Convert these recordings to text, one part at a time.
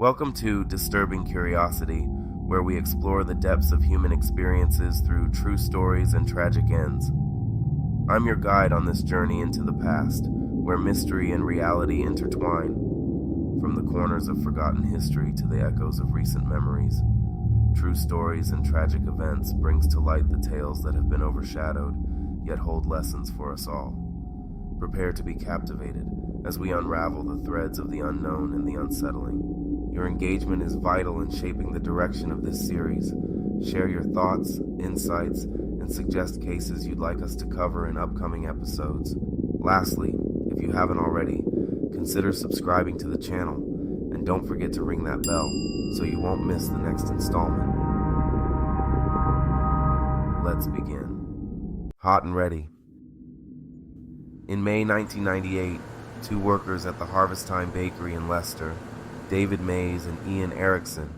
Welcome to Disturbing Curiosity, where we explore the depths of human experiences through true stories and tragic ends. I'm your guide on this journey into the past, where mystery and reality intertwine. From the corners of forgotten history to the echoes of recent memories, true stories and tragic events brings to light the tales that have been overshadowed, yet hold lessons for us all. Prepare to be captivated as we unravel the threads of the unknown and the unsettling. Your engagement is vital in shaping the direction of this series. Share your thoughts, insights, and suggest cases you'd like us to cover in upcoming episodes. Lastly, if you haven't already, consider subscribing to the channel, and don't forget to ring that bell so you won't miss the next installment. Let's begin. Hot and ready. In May 1998, two workers at the Harvest Time Bakery in Leicester, David Mays and Ian Erickson,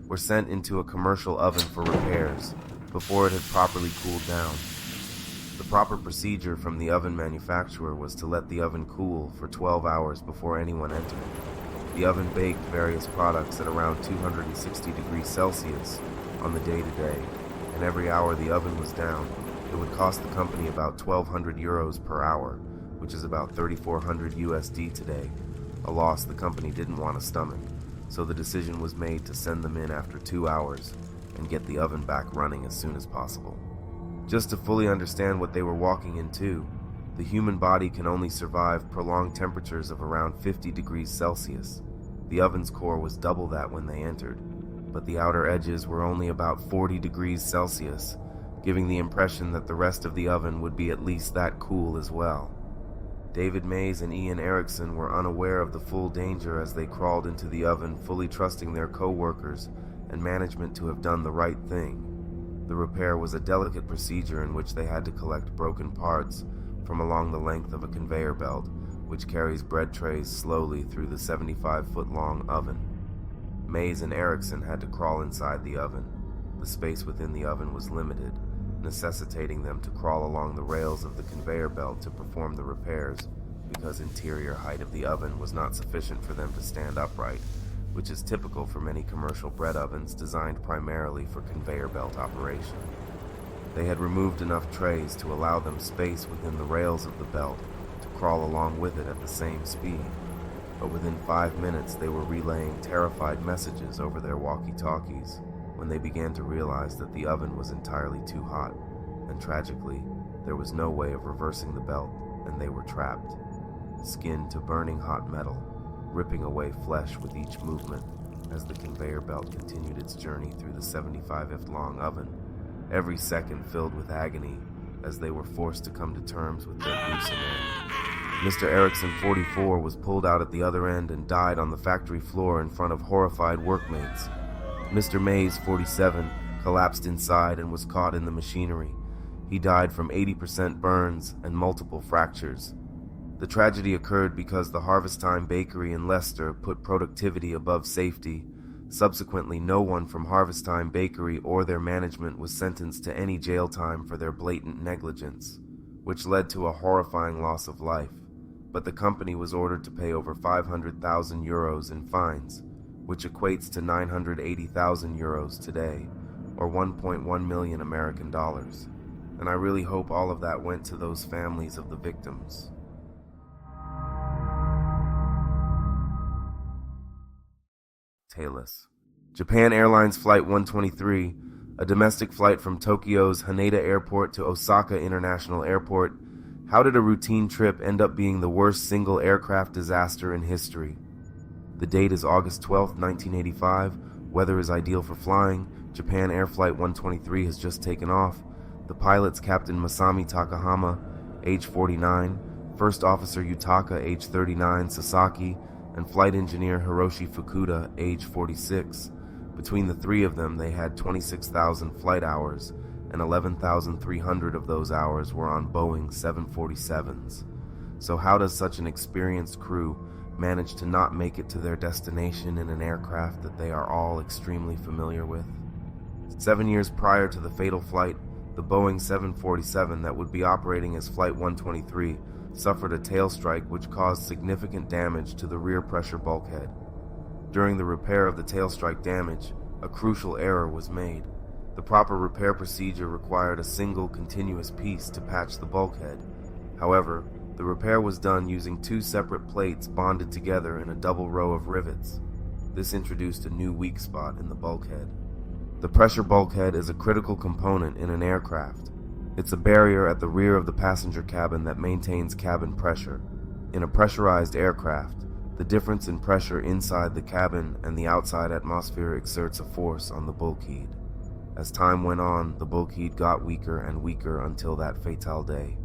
were sent into a commercial oven for repairs before it had properly cooled down. The proper procedure from the oven manufacturer was to let the oven cool for 12 hours before anyone entered. The oven baked various products at around 260 degrees Celsius on the day-to-day, and every hour the oven was down, it would cost the company about 1,200 euros per hour, which is about 3,400 USD today, a loss the company didn't want to stomach, so the decision was made to send them in after 2 hours and get the oven back running as soon as possible. Just to fully understand what they were walking into, the human body can only survive prolonged temperatures of around 50 degrees Celsius. The oven's core was double that when they entered, but the outer edges were only about 40 degrees Celsius, giving the impression that the rest of the oven would be at least that cool as well. David Mays and Ian Erickson were unaware of the full danger as they crawled into the oven, fully trusting their co-workers and management to have done the right thing. The repair was a delicate procedure in which they had to collect broken parts from along the length of a conveyor belt, which carries bread trays slowly through the 75-foot-long oven. Mays and Erickson had to crawl inside the oven. The space within the oven was limited, necessitating them to crawl along the rails of the conveyor belt to perform the repairs, because interior height of the oven was not sufficient for them to stand upright, which is typical for many commercial bread ovens designed primarily for conveyor belt operation. They had removed enough trays to allow them space within the rails of the belt to crawl along with it at the same speed, but within 5 minutes they were relaying terrified messages over their walkie-talkies when they began to realize that the oven was entirely too hot, and tragically, there was no way of reversing the belt, and they were trapped. Skinned to burning hot metal, ripping away flesh with each movement as the conveyor belt continued its journey through the 75-foot-long oven, every second filled with agony as they were forced to come to terms with their gruesome end. Mr. Erickson, 44, was pulled out at the other end and died on the factory floor in front of horrified workmates. Mr. Mays, 47, collapsed inside and was caught in the machinery. He died from 80% burns and multiple fractures. The tragedy occurred because the Harvest Time Bakery in Leicester put productivity above safety. Subsequently, no one from Harvest Time Bakery or their management was sentenced to any jail time for their blatant negligence, which led to a horrifying loss of life. But the company was ordered to pay over 500,000 euros in fines, which equates to 980,000 euros today, or 1.1 million American dollars. And I really hope all of that went to those families of the victims. Tailless. Japan Airlines Flight 123, a domestic flight from Tokyo's Haneda Airport to Osaka International Airport. How did a routine trip end up being the worst single aircraft disaster in history? The date is August 12, 1985. Weather is ideal for flying. Japan Air Flight 123 has just taken off. The pilots Captain Masami Takahama, age 49, First Officer Yutaka, age 39, Sasaki, and Flight Engineer Hiroshi Fukuda, age 46. Between the three of them, they had 26,000 flight hours, and 11,300 of those hours were on Boeing 747s. So how does such an experienced crew managed to not make it to their destination in an aircraft that they are all extremely familiar with? 7 years prior to the fatal flight, the Boeing 747 that would be operating as Flight 123 suffered a tail strike which caused significant damage to the rear pressure bulkhead. During the repair of the tail strike damage, a crucial error was made. The proper repair procedure required a single continuous piece to patch the bulkhead. However, the repair was done using two separate plates bonded together in a double row of rivets. This introduced a new weak spot in the bulkhead. The pressure bulkhead is a critical component in an aircraft. It's a barrier at the rear of the passenger cabin that maintains cabin pressure. In a pressurized aircraft, the difference in pressure inside the cabin and the outside atmosphere exerts a force on the bulkhead. As time went on, the bulkhead got weaker and weaker until that fatale day.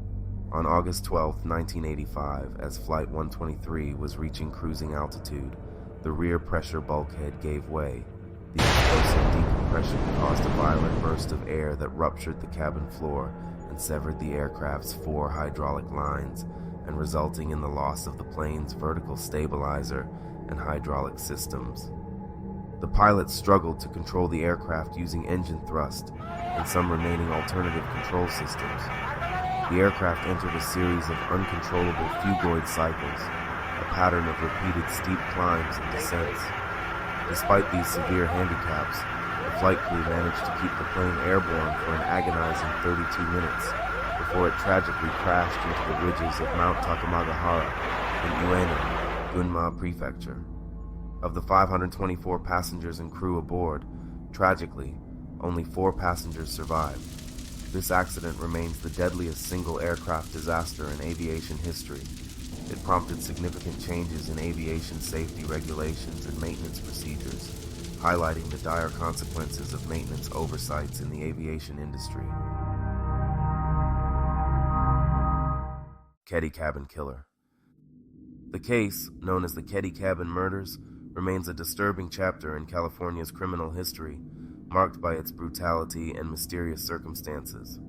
On August 12, 1985, as Flight 123 was reaching cruising altitude, the rear pressure bulkhead gave way. The explosive decompression caused a violent burst of air that ruptured the cabin floor and severed the aircraft's 4 hydraulic lines, and resulting in the loss of the plane's vertical stabilizer and hydraulic systems. The pilots struggled to control the aircraft using engine thrust and some remaining alternative control systems. The aircraft entered a series of uncontrollable phugoid cycles, a pattern of repeated steep climbs and descents. Despite these severe handicaps, the flight crew managed to keep the plane airborne for an agonizing 32 minutes before it tragically crashed into the ridges of Mount Takamagahara in Ueno, Gunma Prefecture. Of the 524 passengers and crew aboard, tragically, only 4 passengers survived. This accident remains the deadliest single aircraft disaster in aviation history. It prompted significant changes in aviation safety regulations and maintenance procedures, highlighting the dire consequences of maintenance oversights in the aviation industry. Keddie Cabin Killer. The case, known as the Keddie Cabin Murders, remains a disturbing chapter in California's criminal history, marked by its brutality and mysterious circumstances.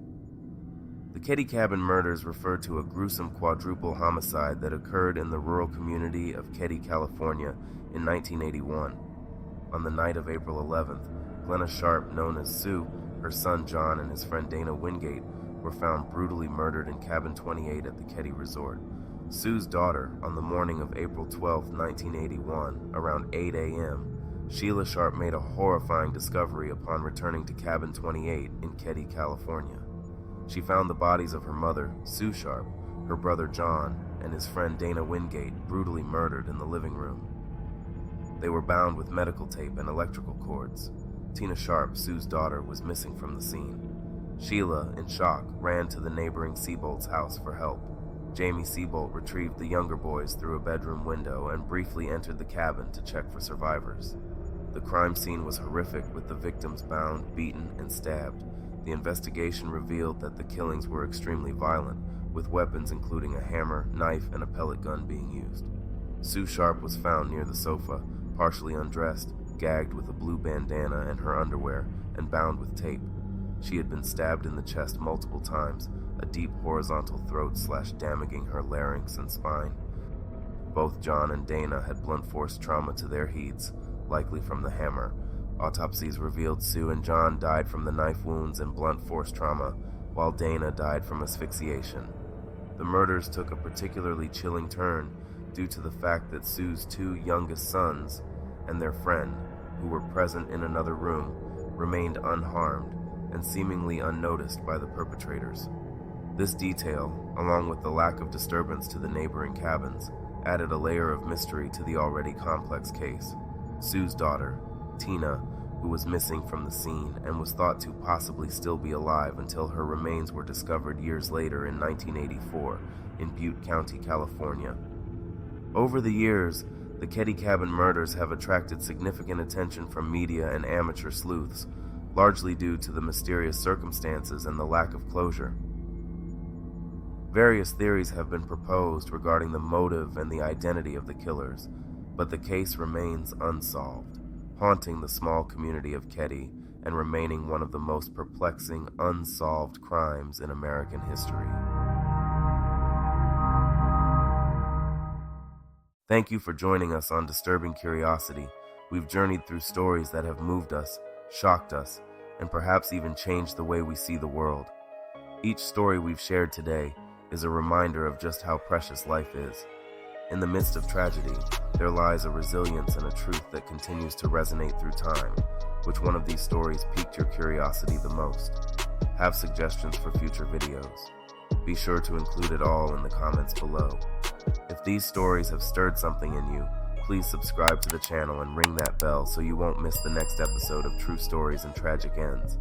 The Keddie Cabin Murders refer to a gruesome quadruple homicide that occurred in the rural community of Keddie, California in 1981. On the night of April 11th, Glenna Sharp, known as Sue, her son John, and his friend Dana Wingate were found brutally murdered in Cabin 28 at the Keddie Resort. Sue's daughter, on the morning of April 12, 1981, around 8 a.m., Sheila Sharp made a horrifying discovery upon returning to Cabin 28 in Keddie, California. She found the bodies of her mother, Sue Sharp, her brother John, and his friend Dana Wingate brutally murdered in the living room. They were bound with medical tape and electrical cords. Tina Sharp, Sue's daughter, was missing from the scene. Sheila, in shock, ran to the neighboring Seabolt's house for help. Jamie Seabolt retrieved the younger boys through a bedroom window and briefly entered the cabin to check for survivors. The crime scene was horrific, with the victims bound, beaten, and stabbed. The investigation revealed that the killings were extremely violent, with weapons including a hammer, knife, and a pellet gun being used. Sue Sharp was found near the sofa, partially undressed, gagged with a blue bandana and her underwear, and bound with tape. She had been stabbed in the chest multiple times, a deep horizontal throat slash damaging her larynx and spine. Both John and Dana had blunt force trauma to their heads, likely from the hammer. Autopsies revealed Sue and John died from the knife wounds and blunt force trauma, while Dana died from asphyxiation. The murders took a particularly chilling turn due to the fact that Sue's 2 youngest sons and their friend, who were present in another room, remained unharmed and seemingly unnoticed by the perpetrators. This detail, along with the lack of disturbance to the neighboring cabins, added a layer of mystery to the already complex case. Sue's daughter, Tina, who was missing from the scene and was thought to possibly still be alive until her remains were discovered years later in 1984 in Butte County, California. Over the years, the Keddie Cabin Murders have attracted significant attention from media and amateur sleuths, largely due to the mysterious circumstances and the lack of closure. Various theories have been proposed regarding the motive and the identity of the killers, but the case remains unsolved, haunting the small community of Keddie and remaining one of the most perplexing unsolved crimes in American history. Thank you for joining us on Disturbing Curiosity. We've journeyed through stories that have moved us, shocked us, and perhaps even changed the way we see the world. Each story we've shared today is a reminder of just how precious life is. In the midst of tragedy, there lies a resilience and a truth that continues to resonate through time. Which one of these stories piqued your curiosity the most? Have suggestions for future videos? Be sure to include it all in the comments below. If these stories have stirred something in you, please subscribe to the channel and ring that bell so you won't miss the next episode of True Stories and Tragic Ends.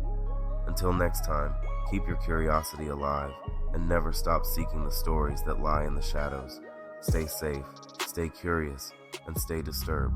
Until next time, keep your curiosity alive and never stop seeking the stories that lie in the shadows. Stay safe, stay curious, and stay disturbed.